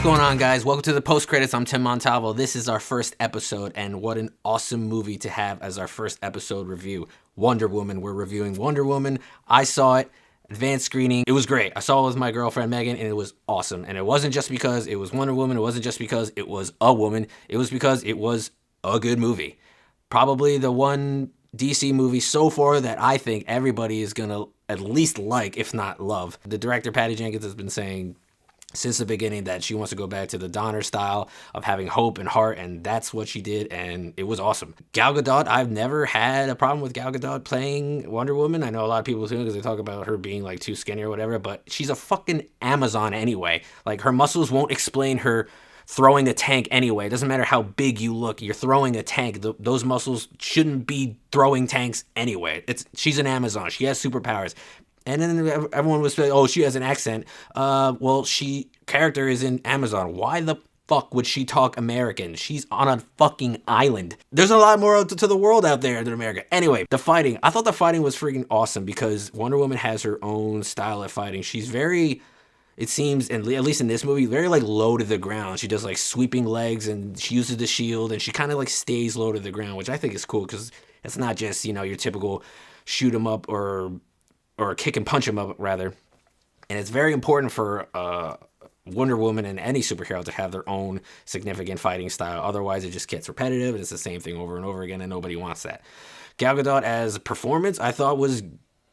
going on, guys? Welcome to the post credits. I'm Tim Montalvo. This is our first episode, and what an awesome movie to have as our first episode review. Wonder Woman. We're reviewing Wonder Woman. I saw it, advanced screening. It was great. I saw it with my girlfriend Megan, and it was awesome. And it wasn't just because it was Wonder Woman. It wasn't just because it was a woman. It was because it was a good movie. Probably the one DC movie so far that I think everybody is going to at least like, if not love. The director, Patty Jenkins, has been saying since the beginning that she wants to go back to the Donner style of having hope and heart, and that's what she did, and it was awesome. Gal Gadot, I've never had a problem with Gal Gadot playing Wonder Woman. I know a lot of people do because they talk about her being like too skinny or whatever, but she's a fucking Amazon anyway. Like, her muscles won't explain her throwing a tank anyway. It doesn't matter how big you look, you're throwing a tank. Those muscles shouldn't be throwing tanks anyway. She's an Amazon. She has superpowers. And then everyone was saying, oh, she has an accent. Well, character is in Amazon. Why the fuck would she talk American? She's on a fucking island. There's a lot more to the world out there than America. Anyway, the fighting. I thought the fighting was freaking awesome because Wonder Woman has her own style of fighting. She's very, it seems, and at least in this movie, very like low to the ground. She does like sweeping legs and she uses the shield and she kind of like stays low to the ground, which I think is cool because it's not just, your typical shoot 'em up or kick and punch them up, rather. And it's very important for Wonder Woman and any superhero to have their own significant fighting style. Otherwise, it just gets repetitive, and it's the same thing over and over again, and nobody wants that. Gal Gadot as a performance, I thought was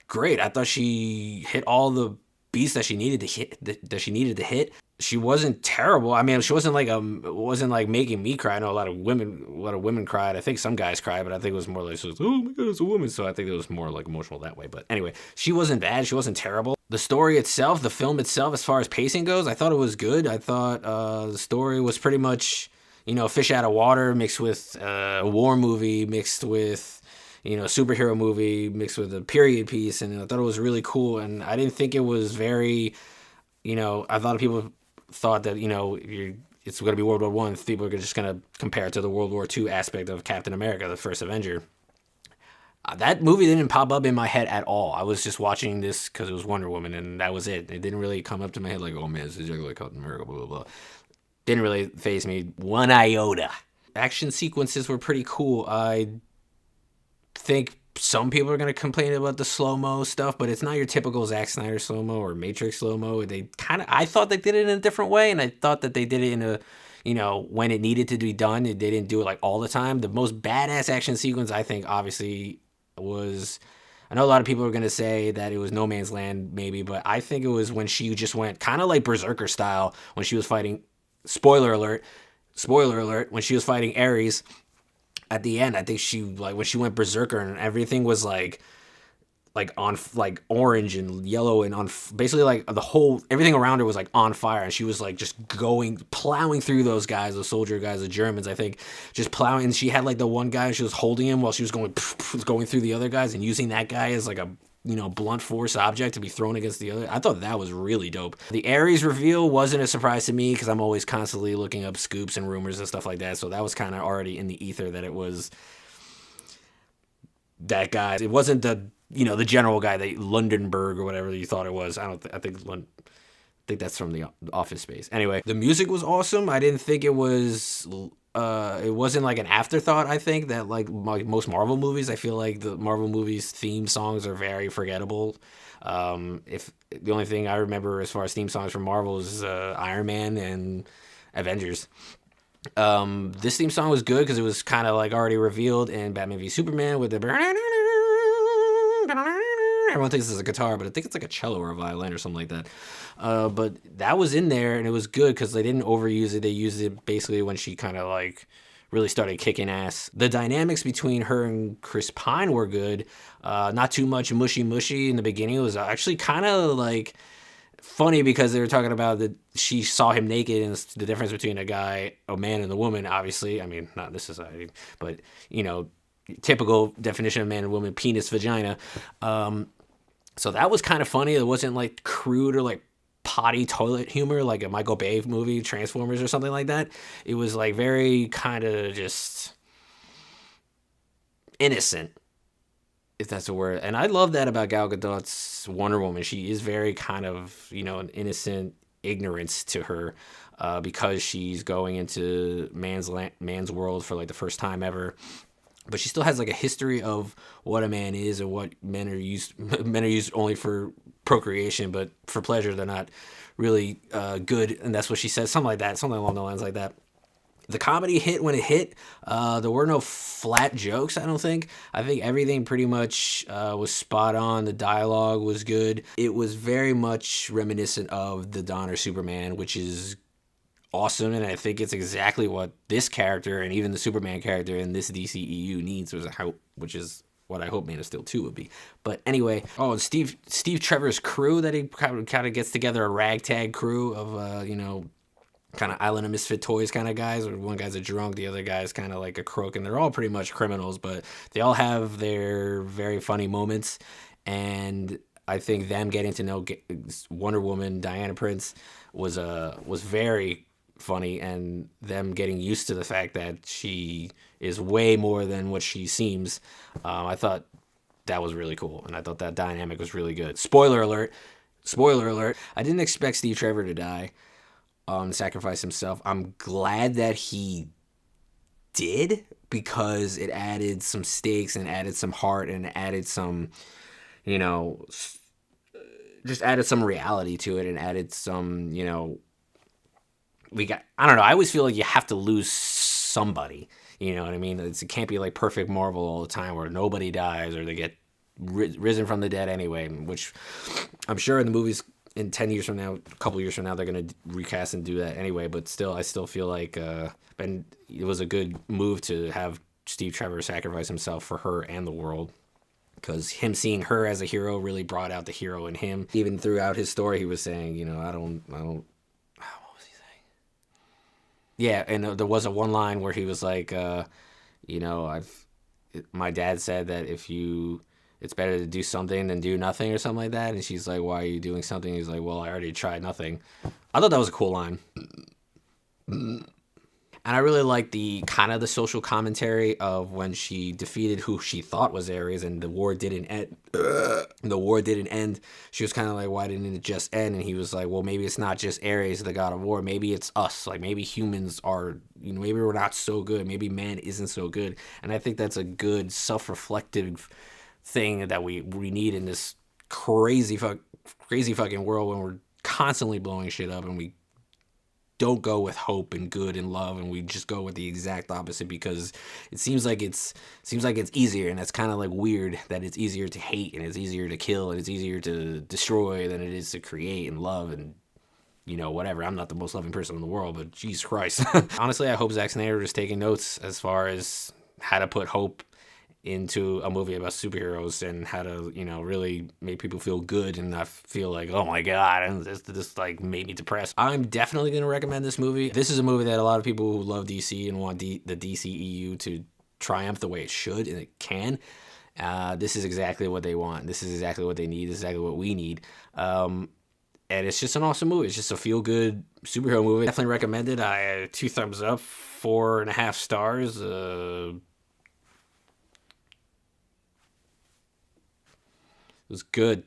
great. I thought she hit all the beats that she needed to hit. She wasn't terrible. I mean, she wasn't like making me cry. I know a lot of women cried. I think some guys cried, but I think it was more like, oh my god, it's a woman. So I think it was more like emotional that way. But anyway, she wasn't bad. She wasn't terrible. The story itself, the film itself, as far as pacing goes, I thought it was good. I thought the story was pretty much, fish out of water mixed with a war movie mixed with, a superhero movie mixed with a period piece. And I thought it was really cool. And I didn't think it was very, I thought people thought that, it's going to be World War One. People are just going to compare it to the World War II aspect of Captain America, the first Avenger. That movie didn't pop up in my head at all. I was just watching this because it was Wonder Woman, and that was it. It didn't really come up to my head like, oh man, this is like Captain America, blah, blah, blah. Didn't really faze me one iota. Action sequences were pretty cool. I think some people are going to complain about the slow-mo stuff, but it's not your typical Zack Snyder slow-mo or Matrix slow-mo. I thought they did it in a different way, and I thought that they did it in a, when it needed to be done. They didn't do it like all the time. The most badass action sequence, I think, obviously was, I know a lot of people are going to say that it was No Man's Land maybe, but I think it was when she just went kind of like Berserker style when she was fighting, spoiler alert, when she was fighting Ares. At the end, I think when she went berserker and everything was like on like orange and yellow and on basically like everything around her was like on fire, and she was like just plowing through those guys, those soldier guys, the Germans, I think, just plowing. And she had like the one guy, she was holding him while she was going through the other guys and using that guy as like a blunt force object to be thrown against the other. I thought that was really dope. The Ares reveal wasn't a surprise to me because I'm always constantly looking up scoops and rumors and stuff like that. So that was kind of already in the ether that it was that guy. It wasn't the general guy, the Lundenberg or whatever you thought it was. I think that's from the Office Space. Anyway, the music was awesome. I didn't think it was. It wasn't like an afterthought. I think that like most Marvel movies, I feel like the Marvel movies theme songs are very forgettable. If the only thing I remember as far as theme songs from Marvel is Iron Man and Avengers. This theme song was good because it was kind of like already revealed in Batman v Superman with the. Everyone thinks it's a guitar, but I think it's like a cello or a violin or something like that. But that was in there, and it was good because they didn't overuse it. They used it basically when she kind of like really started kicking ass. The dynamics between her and Chris Pine were good. Not too much mushy in the beginning. It was actually kind of like funny because they were talking about that she saw him naked and the difference between a man and a woman, obviously. I mean, not in this society, but, typical definition of man and woman, penis, vagina. So that was kind of funny. It wasn't like crude or like potty toilet humor like a Michael Bay movie, Transformers or something like that. It was like very kind of just innocent, if that's a word. And I love that about Gal Gadot's Wonder Woman. She is very kind of, an innocent, ignorance to her because she's going into man's world for like the first time ever. But she still has like a history of what a man is and what men are used men are used only for procreation, but for pleasure they're not really good. And that's what she says, something like that, something along the lines like that. The comedy hit when it hit. There were no flat jokes, I don't think. I think everything pretty much was spot on. The dialogue was good. It was very much reminiscent of the Donner Superman, which is awesome, and I think it's exactly what this character and even the Superman character in this DCEU needs, which is what I hope Man of Steel 2 would be. But anyway, and Steve Trevor's crew that he kind of gets together, a ragtag crew of kind of Island of Misfit Toys kind of guys, where one guy's a drunk, the other guy's kind of like a crook, and they're all pretty much criminals, but they all have their very funny moments. And I think them getting to know Wonder Woman, Diana Prince, was very funny, and them getting used to the fact that she is way more than what she seems. I thought that was really cool, and I thought that dynamic was really good. Spoiler alert, I didn't expect Steve Trevor to die, sacrifice himself. I'm glad that he did, because it added some stakes and added some heart and added some, just added some reality to it, and added some, I don't know, I always feel like you have to lose somebody, you know what I mean? It can't be like perfect Marvel all the time where nobody dies or they get risen from the dead anyway, which I'm sure in the movies in 10 years from now, a couple years from now, they're going to recast and do that anyway. But still, I still feel like and it was a good move to have Steve Trevor sacrifice himself for her and the world, because him seeing her as a hero really brought out the hero in him. Even throughout his story, he was saying, I don't. What was he saying? Yeah, and there was a one line where he was like, my dad said that it's better to do something than do nothing, or something like that. And she's like, why are you doing something? He's like, well, I already tried nothing. I thought that was a cool line. And I really like the kind of the social commentary of when she defeated who she thought was Ares, and the war didn't end. She was kind of like, why didn't it just end? And he was like, well, maybe it's not just Ares, the god of war. Maybe it's us. Like, maybe humans are, maybe we're not so good. Maybe man isn't so good. And I think that's a good self-reflective thing that we need in this crazy fucking world, when we're constantly blowing shit up and we don't go with hope and good and love, and we just go with the exact opposite, because it seems like it's easier, and that's kind of like weird that it's easier to hate and it's easier to kill and it's easier to destroy than it is to create and love and whatever. I'm not the most loving person in the world, but Jesus Christ. Honestly, I hope Zack Snyder is taking notes as far as how to put hope into a movie about superheroes, and how to, really make people feel good and not feel like, oh my God, and this like made me depressed. I'm definitely going to recommend this movie. This is a movie that a lot of people who love DC and want the DCEU to triumph the way it should, and it can. This is exactly what they want. This is exactly what they need. This is exactly what we need. And it's just an awesome movie. It's just a feel-good superhero movie. Definitely recommend it. I 2 thumbs up, 4.5 stars. It was good.